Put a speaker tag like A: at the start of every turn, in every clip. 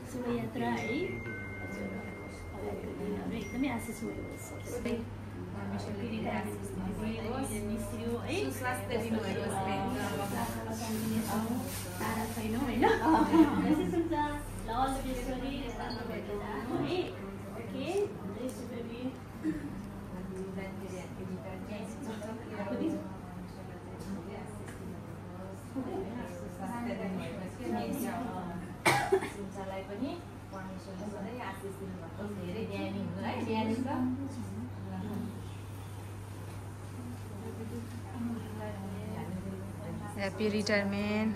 A: शोभायात्रा है एकदमै आशिष होस् स्वास्थ्य दिनुभएको तारा छैनौँ होइन सुन्छालाई पनि परमेश्वरले सधैँ आशिष दिनुभएको धेरै ज्ञानी हुनु है ज्ञानी छ
B: Happy retirement.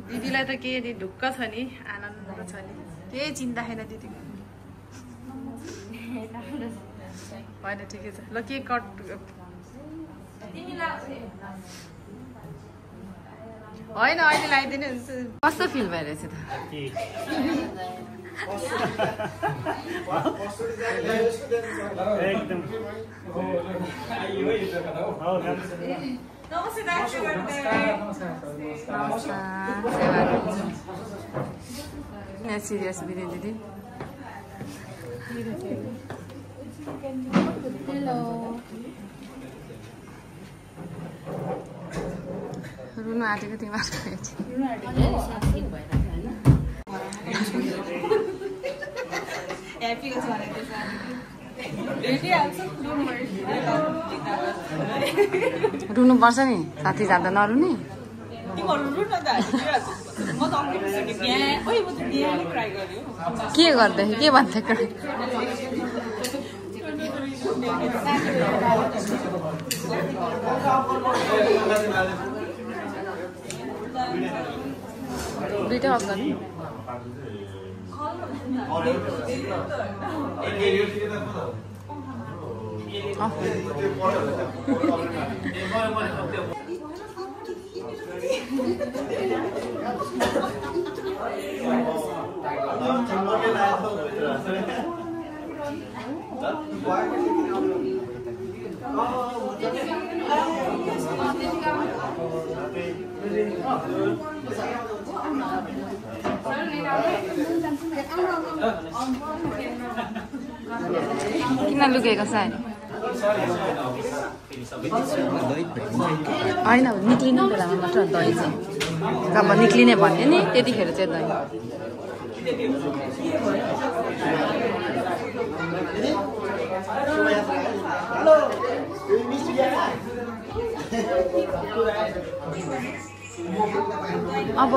B: दिदीलाई त के ढुक्क छ नि आनन्द छ नि केही चिन्ता छैन दिदीको होइन ठिकै छ ल के कट होइन अहिले लगाइदिनु हुन्छ कस्तो फिल भइरहेछ त सिरियस बिदे दिदी हेलो रुनु आँटेको तिमीहरू रुनु पर्छ नि साथी जाँदा नरुने के गर्दाखेरि के भन्दै दुईटा अफ गर्नु किन लुकेको छ होइन निक्लिने बेलामा मात्र दही चाहिँ जब निक्लिने भन्ने नि त्यतिखेर चाहिँ दही अब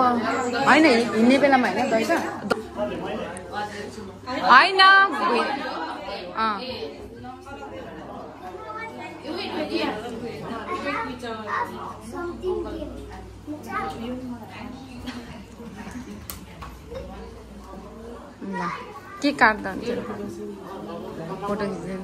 B: होइन हिँड्ने बेलामा होइन दही त होइन के काट्दा हुन्छ फोटो खिच्दैन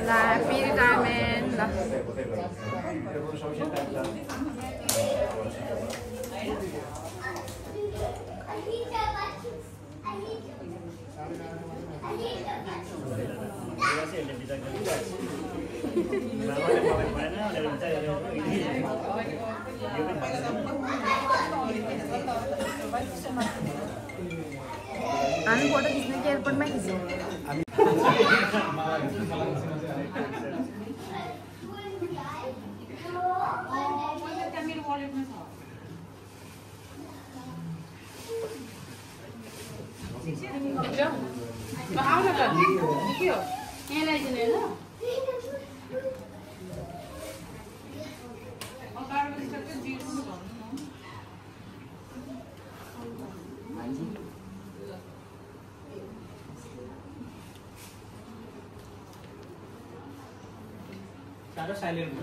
B: Happy retirement. हामी फोटो खिच्ने कि एयरपोर्टमै खिच्यौँ
C: साइलेंट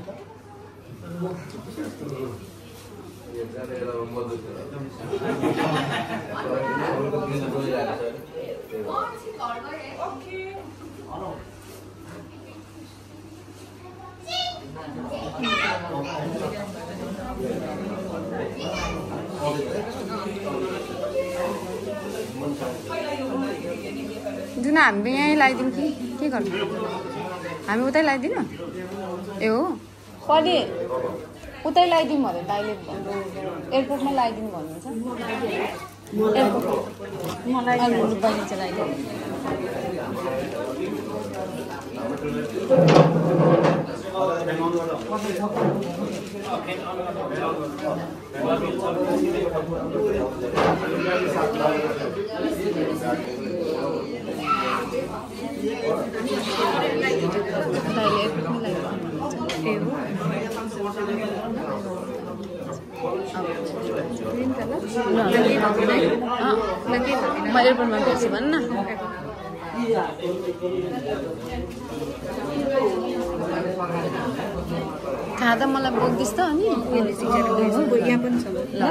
B: जुन हामी यहीँ लगाइदिउँ कि के गर्नु हामी उतै लगाइदिनु ए हो कहिले उतै लगाइदिउँ अरे दाइले एयरपोर्टमा लगाइदिउँ भन्नुहुन्छ एयरपोर्टमा बहिनी चाहिँ लगाइदिउँ म एयरपोर्टमा भेट्छु भन् न खाँदा मलाई बोक्दिस् त अनि यहाँ पनि छ ल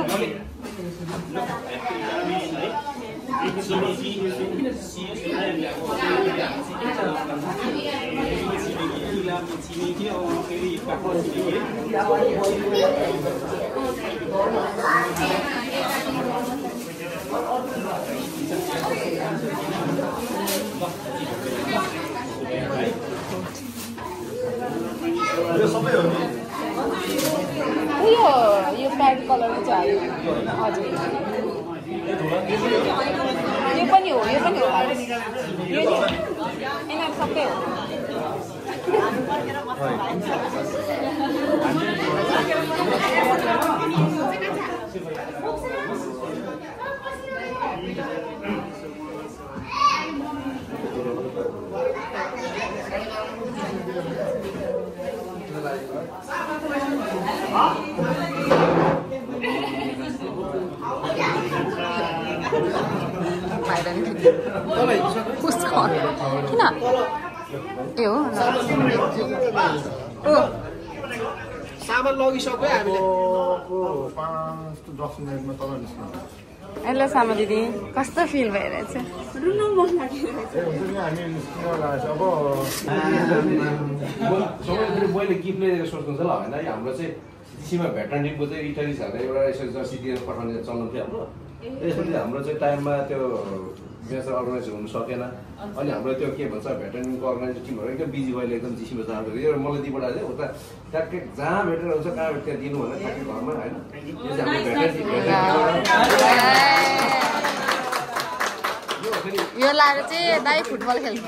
B: यो प्याड कलर चाहिँ हजुर यो पनि हो यिनीहरू सबै हो किन ए हो
C: सामान लगिसक्यो हामीले
B: हेलो सामा दिदी कस्तो फिल भइरहेछ
D: मैले गिफ्ट ल्याएर सोच्नु छ ल होइन हाम्रो चाहिँ सीमा भेटरनिटीको चाहिँ इटली छ एउटा यसो जर्सी दिएर पठाउने चलन थियो हाम्रो त्यसपछि हाम्रो चाहिँ टाइममा त्यो म्याच अर्गनाइज हुनु सकेन अनि हाम्रो त्यो के भन्छ भेटरनिटीको अर्गनाइज टिमहरू एकदम बिजी भएर एकदम जिसीमा जाँदो रहेछ मलाई दिइबाट चाहिँ उता ट्याक्कै जहाँ भेटेर हुन्छ कहाँ त्यहाँ दिनु भनेर ट्याक्कै घरमा होइन यो चाहिँ
B: यो लाएर चाहिँ दाइ फुटबल खेल्नु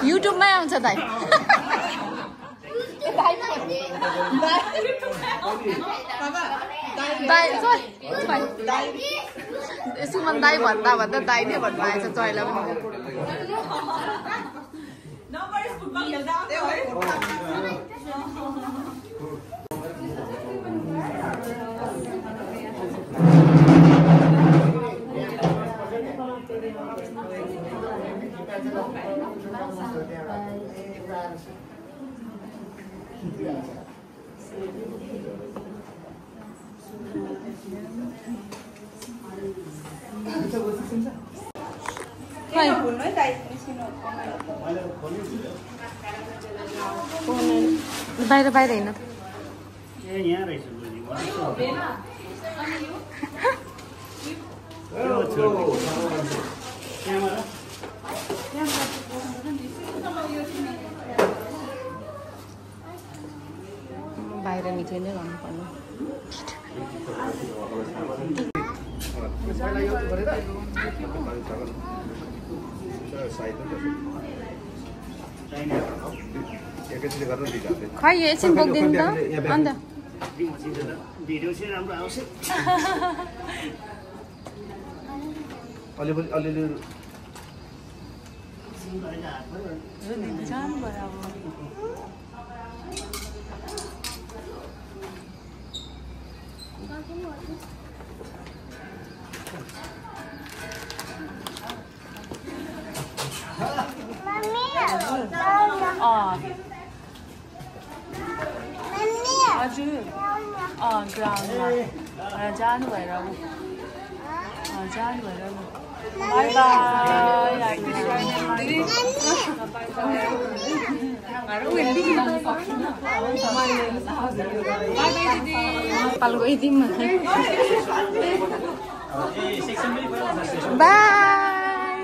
B: युट्युबमै आउँछ दाइ सुमन दाई भन्दा दाई नै भन्नु आएछ चैला पनि बाहिर बाहिर होइन बाहिर मिठो नै गर्नुपर्ने खै यो एकछिन बोक्दिनु त अन्त
C: भिडियो चाहिँ राम्रो आउँछ
D: अलिअलि
B: हजुर ग्राउन्डमा जानु भएर बाई बाई पालको यतिमा बाई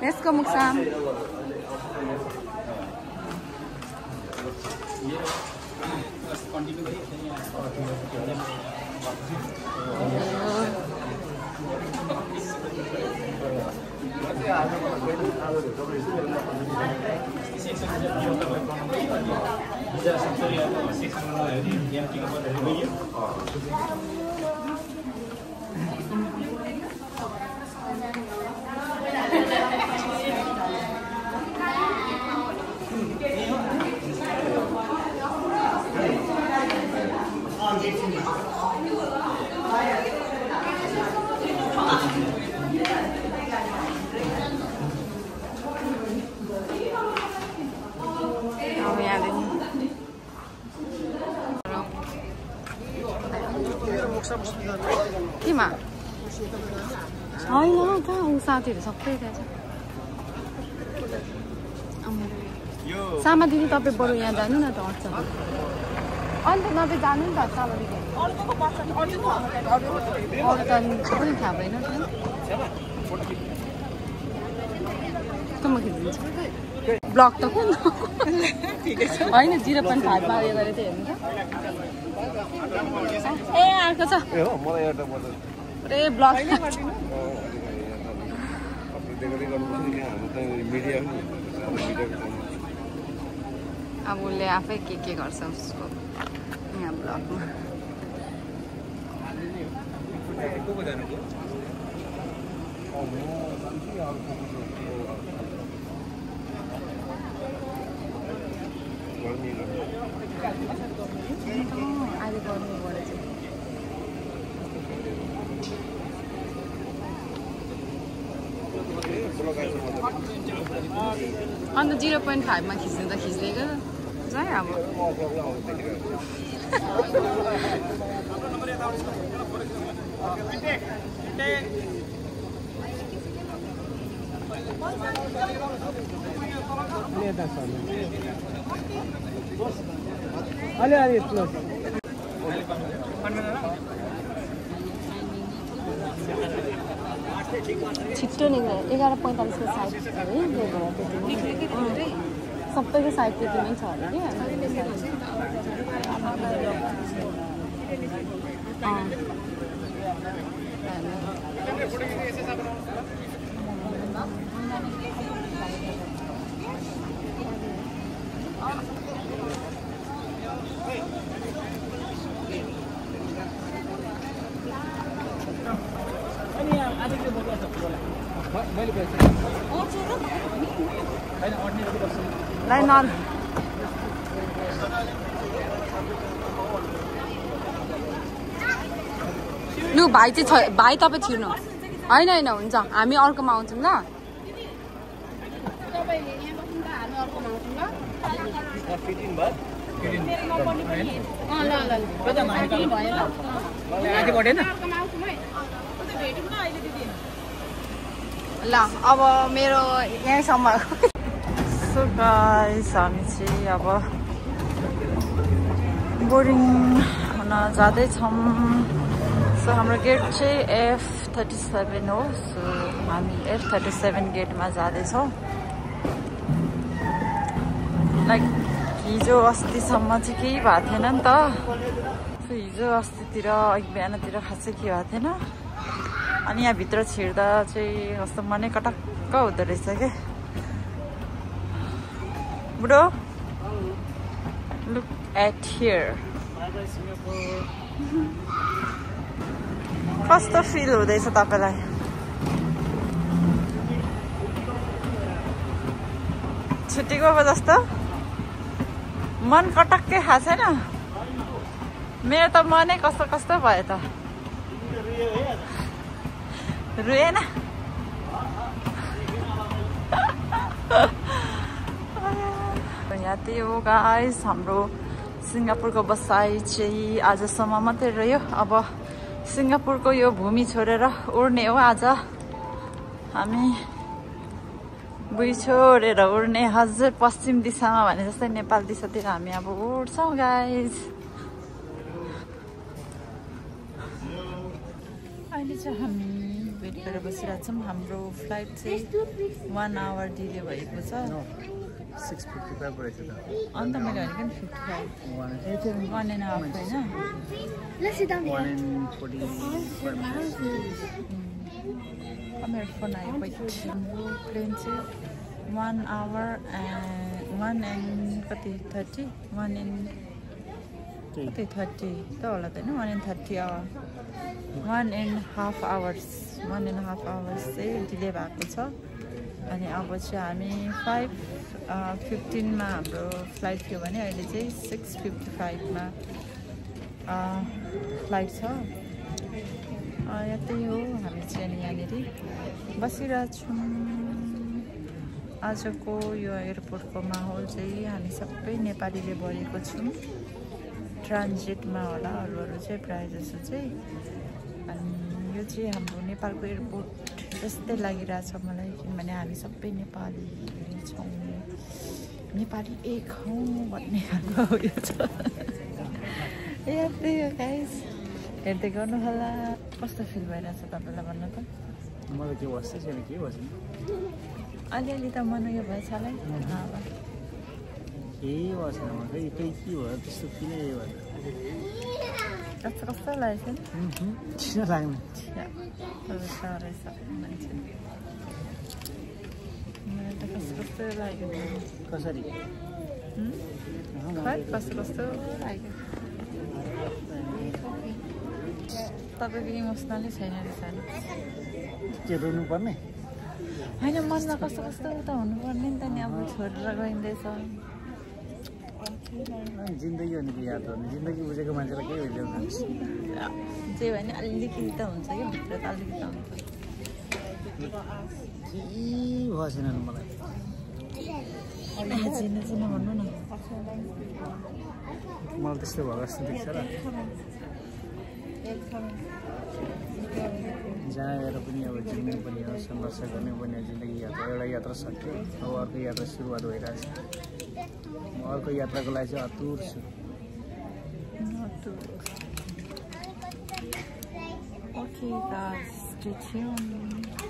B: यसको मुक्साम केमा होइन कहाँ ऊ साथीहरू सबै त्यहाँ छ सामा दिदी तपाईँ बरु यहाँ जानु न त अट्छ अन्त तपाईँ जानु नि त सामा दिदी अरू त पनि थाहा भएन त म खिचिदिन्छु ब्लग त कुन होइन 0.5 मा उयो गरेको थियो हेर्नु त ए अर्को छ ए ब्लग अब उसले आफै के गर्छ उसको यहाँ ब्लगमा अहिले गर्नु पऱ्यो अन्त 0.5 मा खिच्नु त खिच्दिएको जाए अब छिट्टो निक्ल्यो 11:45 को साइड है सबैको साइड त्यतिमै छ अरे लु भाइ चाहिँ भाइ तपाईँ छिर्नु होइन होइन हुन्छ हामी अर्कोमा आउँछौँ ल ल अब मेरो यहीँसम्म सो गाइस हामी चाहिँ अब बोर्डिङ हुन जाँदैछौँ सो हाम्रो गेट चाहिँ F37 हो सो हामी F37 गेटमा जाँदैछौँ लाइक हिजो अस्तिसम्म चाहिँ केही भएको थिएन नि त सो हिजो अस्तितिर अघि बिहानतिर खासै के भएको थिएन अनि यहाँभित्र छिर्दा चाहिँ कस्तो मनै कटक्क हुँदो रहेछ क्या बुढो लुक एट हियर कस्तो फिल हुँदैछ तपाईँलाई छुट्टी गएको जस्तो मन कटक्कै खाएको छैन मेरो त मनै कस्तो कस्तो भयो त रुएन यहाँ त्यही हो गाइस हाम्रो सिङ्गापुरको बसाइ चाहिँ आजसम्म मात्रै रह्यो अब सिङ्गापुरको यो भूमि छोडेर उड्ने हो आज हामी
E: बुढी छोडेर उड्ने हजुर पश्चिम दिशामा भने जस्तै नेपाल दिशातिर हामी अब उड्छौँ गाइस। अहिले चाहिँ हामी वेट गरेर बसिरहेको छौँ। हाम्रो फ्लाइट चाहिँ 1 आवर डिले भएको छ।
C: 6:55 रहेछ त।
E: अन्त मैले भनेको नि 55 1.5 होइन।
C: 1:40
E: मेरो फोन आयो हाम्रो प्लेन चाहिँ 1 आवर एन्ड 1 and कति 30 1 and कति 30 त होला त होइन 1 and 30 आवर 1.5 hours 1.5 hours चाहिँ डिले भएको छ। अनि अब चाहिँ हामी 5:15 मा हाम्रो फ्लाइट थियो भने अहिले चाहिँ 6:55 मा फ्लाइट छ। त्यही हो हामी चाहिँ यहाँनिर बसिरहेछौँ। आजको यो एयरपोर्टको माहौल चाहिँ हामी सबै नेपालीले भरेको छौँ। ट्रान्जिटमा होला अरू चाहिँ प्रायः जसो चाहिँ। अनि यो चाहिँ हाम्रो नेपालको एयरपोर्ट जस्तै लागिरहेछ मलाई किनभने हामी सबै नेपाली छौँ। नेपाली एक हौँ भन्ने खालको उयो छ। त्यही हो गाइस हेर्दै गर्नु होला। कस्तो फिल भइरहेछ तपाईँलाई भन्नु त?
C: मलाई के वास्तै छैन के भएन
E: अलिअलि त मन उयो भएछ होला
C: केही भएन म खै के भयो त्यस्तो किन भयो
E: कस्तो कस्तो लागेको छ नि
C: किन लाग्ने
E: रहेछ मान्छे मलाई त कस्तो कस्तो लाग्यो
C: कसरी
E: खै कस्तो कस्तो लाग्यो तपाईँको इमोसनलै छैन रहेछ
C: के रोनु पर्ने
E: होइन मनमा कस्तो कस्तो त हुनुपर्ने नि त नि अब छोडेर गइँदैछ
C: जिन्दगी भनेको याद हो जिन्दगी बुझेको मान्छेलाई केही होइन
E: जे भने अलिकति त हुन्छ कि भित्र त अलिकति हुन्छ
C: केही भएको छैन मलाई
E: चिन्न भन्नु न
C: मलाई त्यस्तो भएको जस्तो देख्छ र जहाँ गएर पनि अब जिउनु पनि हो सङ्घर्ष गर्नै पर्ने जिन्दगी यात्रा एउटा यात्रा सक्यो अब अर्को यात्रा सुरुवात भइरहेछ म अर्को यात्राको लागि चाहिँ आतुर छु
E: Okay guys, stay tuned.